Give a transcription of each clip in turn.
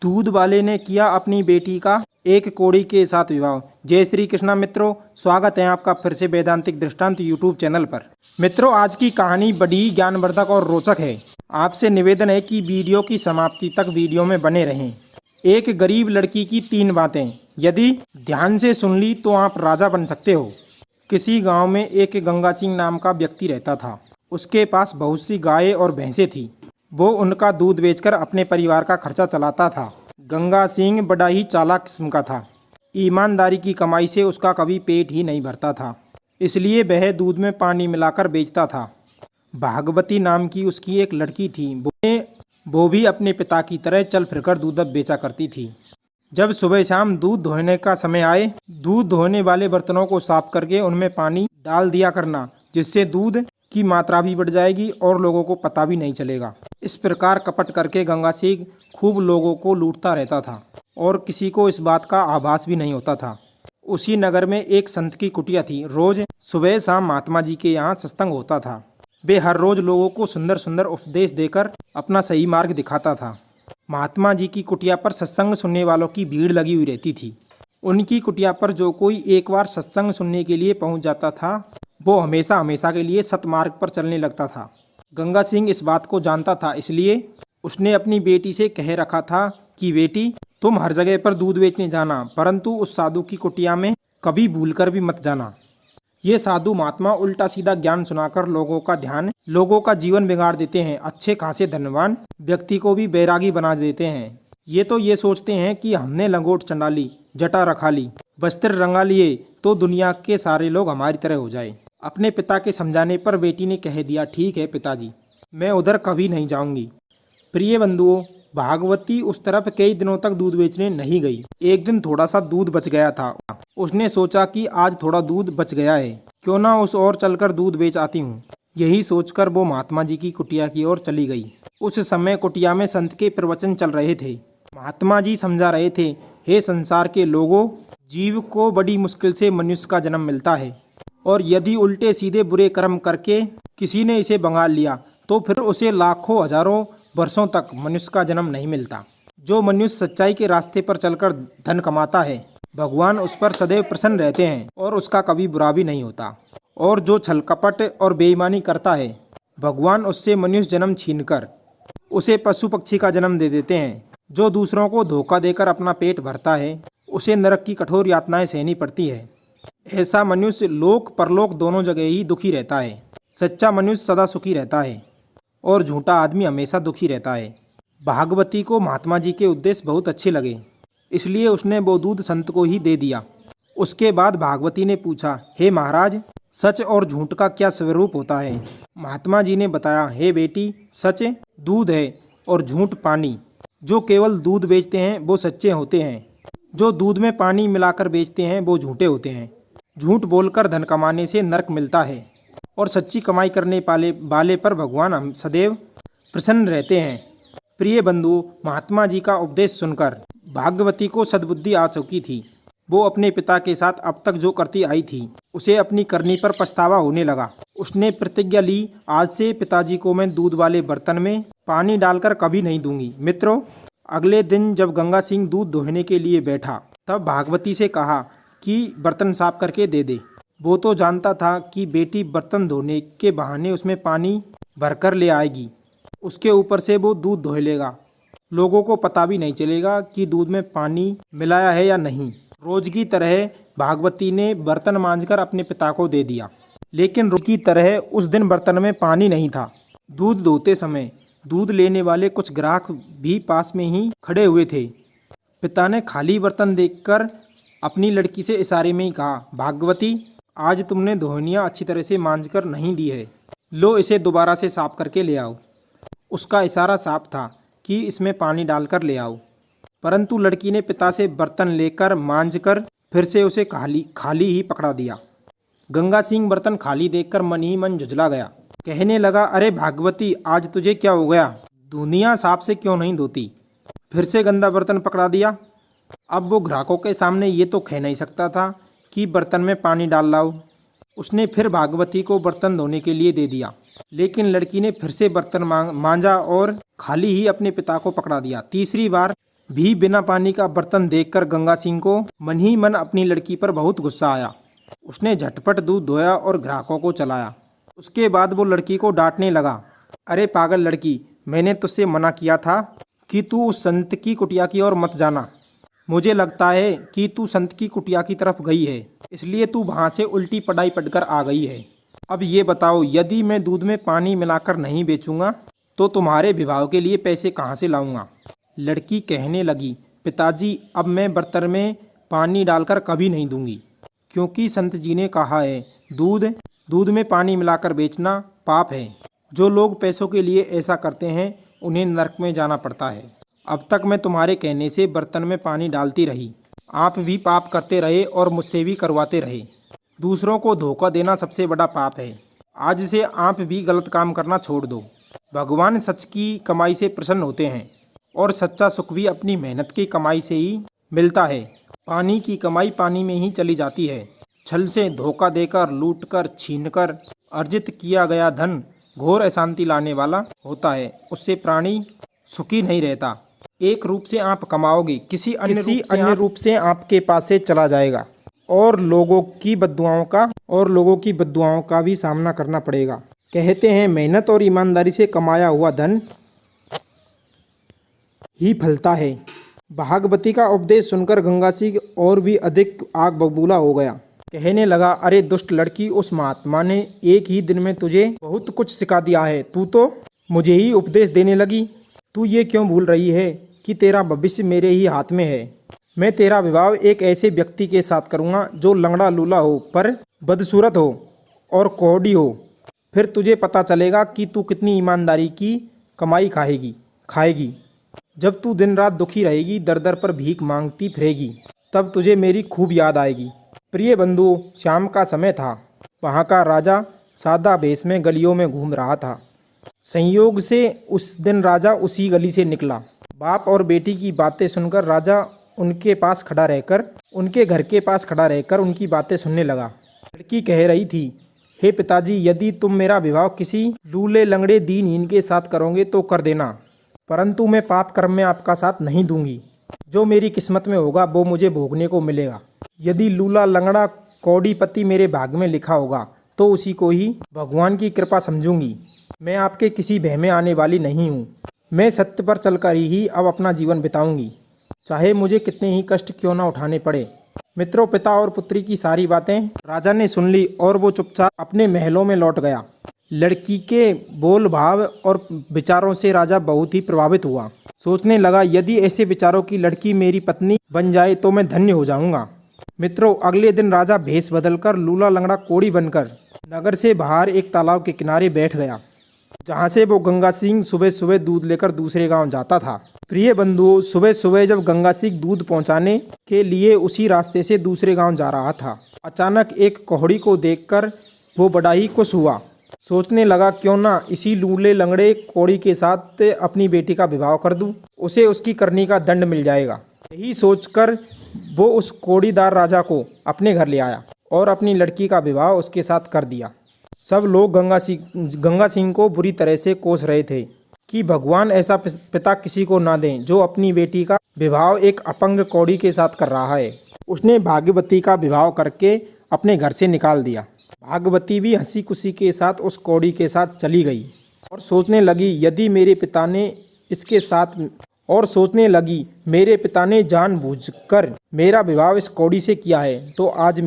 दूध वाले ने किया अपनी बेटी का एक कोड़ी के साथ विवाह। जय श्री कृष्णा मित्रों, स्वागत है आपका फिर से वेदांतिक दृष्टांत यूट्यूब चैनल पर। मित्रों, आज की कहानी बड़ी ज्ञानवर्धक और रोचक है। आपसे निवेदन है कि वीडियो की समाप्ति तक वीडियो में बने रहें। एक गरीब लड़की की 3 बातें यदि ध्यान से सुन ली तो आप राजा बन सकते हो। किसी गांव में एक गंगा सिंह नाम का व्यक्ति रहता था। उसके पास बहुत सी गायें और भैंसें थी। वो उनका दूध बेचकर अपने परिवार का खर्चा चलाता था। गंगा सिंह बड़ा ही चालाक किस्म का था। ईमानदारी की कमाई से उसका कभी पेट ही नहीं भरता था, इसलिए वह दूध में पानी मिलाकर बेचता था। भागवती नाम की उसकी एक लड़की थी। वो भी अपने पिता की तरह चल फिरकर दूध बेचा करती थी। जब सुबह शाम दूध धोने का समय आए, दूध धोने वाले बर्तनों को साफ करके उनमें पानी डाल दिया करना, जिससे दूध की मात्रा भी बढ़ जाएगी और लोगों को पता भी नहीं चलेगा। इस प्रकार कपट करके गंगा सिंह खूब लोगों को लूटता रहता था और किसी को इस बात का आभास भी नहीं होता था। उसी नगर में एक संत की कुटिया थी। रोज सुबह शाम महात्मा जी के यहाँ सत्संग होता था। वे हर रोज लोगों को सुंदर सुंदर उपदेश देकर अपना सही मार्ग दिखाता था। महात्मा जी की कुटिया पर सत्संग सुनने वालों की भीड़ लगी हुई रहती थी। उनकी कुटिया पर जो कोई एक बार सत्संग सुनने के लिए पहुंच जाता था, वो हमेशा हमेशा के लिए सतमार्ग पर चलने लगता था। गंगा सिंह इस बात को जानता था, इसलिए उसने अपनी बेटी से कह रखा था कि बेटी, तुम हर जगह पर दूध बेचने जाना, परंतु उस साधु की कुटिया में कभी भूलकर भी मत जाना। ये साधु महात्मा उल्टा सीधा ज्ञान सुनाकर लोगों का जीवन बिगाड़ देते हैं। अच्छे खासे धनवान व्यक्ति को भी बैरागी बना देते हैं। ये सोचते हैं कि हमने लंगोट चंडा ली, जटा रखा ली, वस्त्र रंगा लिए तो दुनिया के सारे लोग हमारी तरह हो जाए। अपने पिता के समझाने पर बेटी ने कह दिया, ठीक है पिताजी, मैं उधर कभी नहीं जाऊंगी। प्रिय बंधुओं, भागवती उस तरफ कई दिनों तक दूध बेचने नहीं गई। एक दिन थोड़ा सा दूध बच गया था। उसने सोचा कि आज थोड़ा दूध बच गया है, क्यों ना उस ओर चलकर दूध बेच आती हूँ। यही सोचकर वो महात्मा जी की कुटिया की ओर चली गई। उस समय कुटिया में संत के प्रवचन चल रहे थे। महात्मा जी समझा रहे थे, हे संसार के लोगों, जीव को बड़ी मुश्किल से मनुष्य का जन्म मिलता है, और यदि उल्टे सीधे बुरे कर्म करके किसी ने इसे बंगाल लिया तो फिर उसे लाखों हजारों वर्षों तक मनुष्य का जन्म नहीं मिलता। जो मनुष्य सच्चाई के रास्ते पर चलकर धन कमाता है, भगवान उस पर सदैव प्रसन्न रहते हैं और उसका कभी बुरा भी नहीं होता। और जो छल कपट और बेईमानी करता है, भगवान उससे मनुष्य जन्म छीनकर उसे पशु पक्षी का जन्म दे देते हैं। जो दूसरों को धोखा देकर अपना पेट भरता है, उसे नरक की कठोर यातनाएं सहनी पड़ती है। ऐसा मनुष्य लोक परलोक दोनों जगह ही दुखी रहता है। सच्चा मनुष्य सदा सुखी रहता है और झूठा आदमी हमेशा दुखी रहता है। भागवती को महात्मा जी के उद्देश्य बहुत अच्छे लगे, इसलिए उसने वो दूध संत को ही दे दिया। उसके बाद भागवती ने पूछा, हे महाराज, सच और झूठ का क्या स्वरूप होता है? महात्मा जी ने बताया, हे बेटी, सच दूध है और झूठ पानी। जो केवल दूध बेचते हैं वो सच्चे होते हैं, जो दूध में पानी मिलाकर बेचते हैं वो झूठे होते हैं। झूठ बोलकर धन कमाने से नरक मिलता है और सच्ची कमाई करने वाले पर भगवान हम सदैव प्रसन्न रहते हैं। प्रिय बंधु, महात्मा जी का उपदेश सुनकर भागवती को सद्बुद्धि आ चुकी थी। वो अपने पिता के साथ अब तक जो करती आई थी, उसे अपनी करनी पर पछतावा होने लगा। उसने प्रतिज्ञा ली, आज से पिताजी को मैं दूध वाले बर्तन में पानी डालकर कभी नहीं दूंगी। मित्रों, अगले दिन जब गंगा सिंह दूध दोहने के लिए बैठा, तब भागवती से कहा कि बर्तन साफ करके दे दे। वो तो जानता था कि बेटी बर्तन धोने के बहाने उसमें पानी भरकर ले आएगी, उसके ऊपर से वो दूध धो लेगा। लोगों को पता भी नहीं चलेगा कि दूध में पानी मिलाया है या नहीं। रोज की तरह भागवती ने बर्तन मांजकर अपने पिता को दे दिया, लेकिन रोज की तरह उस दिन बर्तन में पानी नहीं था। दूध धोते समय दूध लेने वाले कुछ ग्राहक भी पास में ही खड़े हुए थे। पिता ने खाली बर्तन देखकर अपनी लड़की से इशारे में ही कहा, भागवती, आज तुमने धोनिया अच्छी तरह से मांजकर नहीं दी है, लो इसे दोबारा से साफ करके ले आओ। उसका इशारा साफ था कि इसमें पानी डालकर ले आओ, परंतु लड़की ने पिता से बर्तन लेकर मांजकर फिर से उसे खाली ही पकड़ा दिया। गंगा सिंह बर्तन खाली देखकर मन ही मन झुंझला गया। कहने लगा, अरे भागवती, आज तुझे क्या हो गया? दुनिया साफ से क्यों नहीं धोती? फिर से गंदा बर्तन पकड़ा दिया। अब वो ग्राहकों के सामने ये तो कह नहीं सकता था कि बर्तन में पानी डाल लाओ। उसने फिर भागवती को बर्तन धोने के लिए दे दिया, लेकिन लड़की ने फिर से बर्तन मांजा और खाली ही अपने पिता को पकड़ा दिया। तीसरी बार भी बिना पानी का बर्तन देखकर गंगा सिंह को मन ही मन अपनी लड़की पर बहुत गुस्सा आया। उसने झटपट दूध धोया और ग्राहकों को चलाया। उसके बाद वो लड़की को डांटने लगा, अरे पागल लड़की, मैंने तुझसे मना किया था कि तू उस संत की कुटिया की ओर मत जाना। मुझे लगता है कि तू संत की कुटिया की तरफ गई है, इसलिए तू वहाँ से उल्टी पढ़ाई पढ़कर आ गई है। अब ये बताओ, यदि मैं दूध में पानी मिलाकर नहीं बेचूंगा तो तुम्हारे विवाह के लिए पैसे कहाँ से लाऊंगा। लड़की कहने लगी, पिताजी, अब मैं बर्तन में पानी डालकर कभी नहीं दूंगी, क्योंकि संत जी ने कहा है दूध में पानी मिलाकर बेचना पाप है। जो लोग पैसों के लिए ऐसा करते हैं उन्हें नरक में जाना पड़ता है। अब तक मैं तुम्हारे कहने से बर्तन में पानी डालती रही, आप भी पाप करते रहे और मुझसे भी करवाते रहे। दूसरों को धोखा देना सबसे बड़ा पाप है। आज से आप भी गलत काम करना छोड़ दो। भगवान सच की कमाई से प्रसन्न होते हैं और सच्चा सुख भी अपनी मेहनत की कमाई से ही मिलता है। पानी की कमाई पानी में ही चली जाती है। छल से, धोखा देकर, लूटकर, छीनकर अर्जित किया गया धन घोर अशांति लाने वाला होता है। उससे प्राणी सुखी नहीं रहता। एक रूप से आप कमाओगे, किसी अन्य रूप से आपके पास से चला जाएगा और लोगों की बद्दुआओं का भी सामना करना पड़ेगा। कहते हैं मेहनत और ईमानदारी से कमाया हुआ धन ही फलता है। भागवती का उपदेश सुनकर गंगा सिंह और भी अधिक आग बबूला हो गया। कहने लगा, अरे दुष्ट लड़की, उस महात्मा ने एक ही दिन में तुझे बहुत कुछ सिखा दिया है, तू तो मुझे ही उपदेश देने लगी। तू ये क्यों भूल रही है कि तेरा भविष्य मेरे ही हाथ में है। मैं तेरा विवाह एक ऐसे व्यक्ति के साथ करूँगा जो लंगड़ा लूला हो पर बदसूरत हो और कोढ़ी हो। फिर तुझे पता चलेगा कि तू कितनी ईमानदारी की कमाई खाएगी। जब तू दिन रात दुखी रहेगी, दर दर पर भीख मांगती फिरेगी, तब तुझे मेरी खूब याद आएगी। प्रिय बंधु, शाम का समय था। वहाँ का राजा सादा भेष में गलियों में घूम रहा था। संयोग से उस दिन राजा उसी गली से निकला। बाप और बेटी की बातें सुनकर राजा उनके घर के पास खड़ा रहकर उनकी बातें सुनने लगा। लड़की कह रही थी, हे पिताजी, यदि तुम मेरा विवाह किसी लूले लंगड़े दीनहीन के साथ करोगे तो कर देना, परंतु मैं पाप कर्म में आपका साथ नहीं दूंगी। जो मेरी किस्मत में होगा वो मुझे भोगने को मिलेगा। यदि लूला लंगड़ा कौड़ीपति मेरे भाग में लिखा होगा तो उसी को ही भगवान की कृपा समझूंगी। मैं आपके किसी भय में आने वाली नहीं हूँ। मैं सत्य पर चलकर ही अब अपना जीवन बिताऊंगी, चाहे मुझे कितने ही कष्ट क्यों ना उठाने पड़े। मित्रों, पिता और पुत्री की सारी बातें राजा ने सुन ली और वो चुपचाप अपने महलों में लौट गया। लड़की के बोल भाव और विचारों से राजा बहुत ही प्रभावित हुआ। सोचने लगा, यदि ऐसे विचारों की लड़की मेरी पत्नी बन जाए तो मैं धन्य हो जाऊंगा। मित्रों, अगले दिन राजा भेष बदलकर लूला लंगड़ा कोढ़ी बनकर नगर से बाहर एक तालाब के किनारे बैठ गया, जहाँ से वो गंगा सिंह सुबह सुबह दूध लेकर दूसरे गांव जाता था। प्रिय बंधुओं, सुबह सुबह जब गंगा सिंह दूध पहुंचाने के लिए उसी रास्ते से दूसरे गांव जा रहा था, अचानक एक कोढ़ी को देखकर वो बड़ा ही खुश हुआ। सोचने लगा, क्यों ना इसी लूले लंगड़े कोढ़ी के साथ अपनी बेटी का विवाह कर दूं, उसे उसकी करनी का दंड मिल जाएगा। यही सोचकर वो उस कोढ़ीदार राजा को अपने घर ले आया और अपनी लड़की का विवाह उसके साथ कर दिया। सब लोग गंगा सिंह को बुरी तरह से कोस रहे थे कि भगवान ऐसा पिता किसी को ना दें जो अपनी बेटी का विवाह एक अपंग कोढ़ी के साथ कर रहा है। उसने भागवती का विवाह करके अपने घर से निकाल दिया। भागवती भी हंसी खुशी के साथ उस कोढ़ी के साथ चली गई और सोचने लगी, यदि मेरे पिता ने जानबूझकर मेरा विवाह इस कोढ़ी से किया है तो आज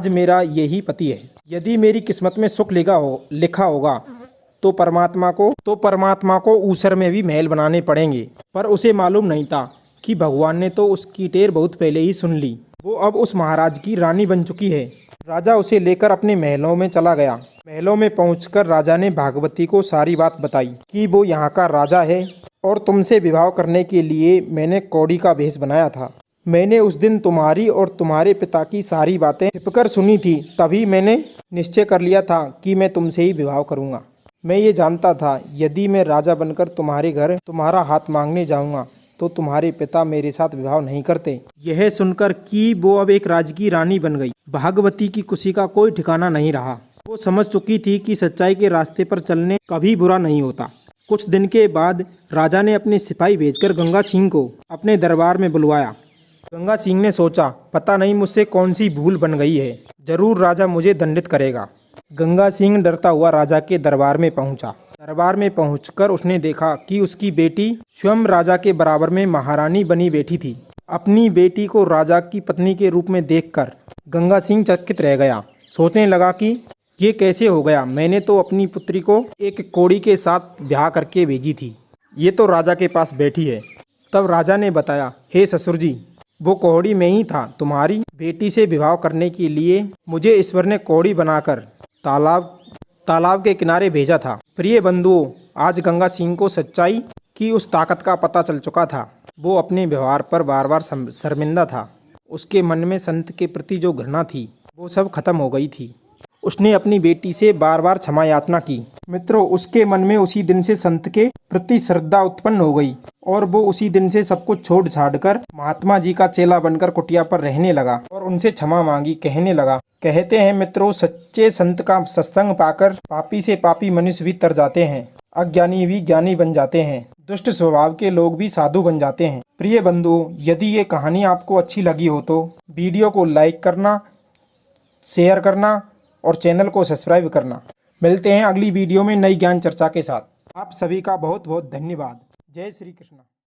मेरा यही पति है। यदि मेरी किस्मत में सुख लिखा होगा तो परमात्मा को ऊसर में भी महल बनाने पड़ेंगे। पर उसे मालूम नहीं था कि भगवान ने तो उसकी टेर बहुत पहले ही सुन ली। वो अब उस महाराज की रानी बन चुकी है। राजा उसे लेकर अपने महलों में चला गया। महलों में पहुंचकर राजा ने भागवती को सारी बात बताई कि वो यहाँ का राजा है और तुमसे विवाह करने के लिए मैंने कोढ़ी का भेष बनाया था। मैंने उस दिन तुम्हारी और तुम्हारे पिता की सारी बातें छिपकर सुनी थी, तभी मैंने निश्चय कर लिया था कि मैं तुमसे ही विवाह करूँगा। मैं ये जानता था यदि मैं राजा बनकर तुम्हारे घर तुम्हारा हाथ मांगने जाऊँगा तो तुम्हारे पिता मेरे साथ विवाह नहीं करते। यह सुनकर कि वो अब एक राज्य की रानी बन गई, भागवती की खुशी का कोई ठिकाना नहीं रहा। वो समझ चुकी थी कि सच्चाई के रास्ते पर चलने कभी बुरा नहीं होता। कुछ दिन के बाद राजा ने अपने सिपाही भेजकर गंगा सिंह को अपने दरबार में बुलवाया। गंगा सिंह ने सोचा, पता नहीं मुझसे कौन सी भूल बन गई है, जरूर राजा मुझे दंडित करेगा। गंगा सिंह डरता हुआ राजा के दरबार में पहुंचा। दरबार में पहुंचकर उसने देखा कि उसकी बेटी स्वयं राजा के बराबर में महारानी बनी बैठी थी। अपनी बेटी को राजा की पत्नी के रूप में देखकर गंगा सिंह चकित रह गया। सोचने लगा कि ये कैसे हो गया, मैंने तो अपनी पुत्री को एक कोड़ी के साथ ब्याह करके भेजी थी, ये तो राजा के पास बैठी है। तब राजा ने बताया, हे ससुर जी, वो कौड़ी में ही था। तुम्हारी बेटी से विवाह करने के लिए मुझे ईश्वर ने कौड़ी बनाकर तालाब के किनारे भेजा था। प्रिय बंधुओं, आज गंगा सिंह को सच्चाई की उस ताकत का पता चल चुका था। वो अपने व्यवहार पर बार बार शर्मिंदा था। उसके मन में संत के प्रति जो घृणा थी वो सब खत्म हो गई थी। उसने अपनी बेटी से बार बार क्षमा याचना की। मित्रों, उसके मन में उसी दिन से संत के प्रति श्रद्धा उत्पन्न हो गई और वो उसी दिन से सब कुछ छोड़ छाड़ कर महात्मा जी का चेला बनकर कुटिया पर रहने लगा और उनसे क्षमा मांगी। कहने लगा, कहते हैं मित्रों, सच्चे संत का सत्संग पाकर पापी से पापी मनुष्य भी तर जाते हैं, अज्ञानी भी ज्ञानी बन जाते हैं, दुष्ट स्वभाव के लोग भी साधु बन जाते हैं। प्रिय बंधुओं, यदि ये कहानी आपको अच्छी लगी हो तो वीडियो को लाइक करना, शेयर करना और चैनल को सब्सक्राइब करना। मिलते हैं अगली वीडियो में नई ज्ञान चर्चा के साथ। आप सभी का बहुत बहुत धन्यवाद। जय श्री कृष्ण।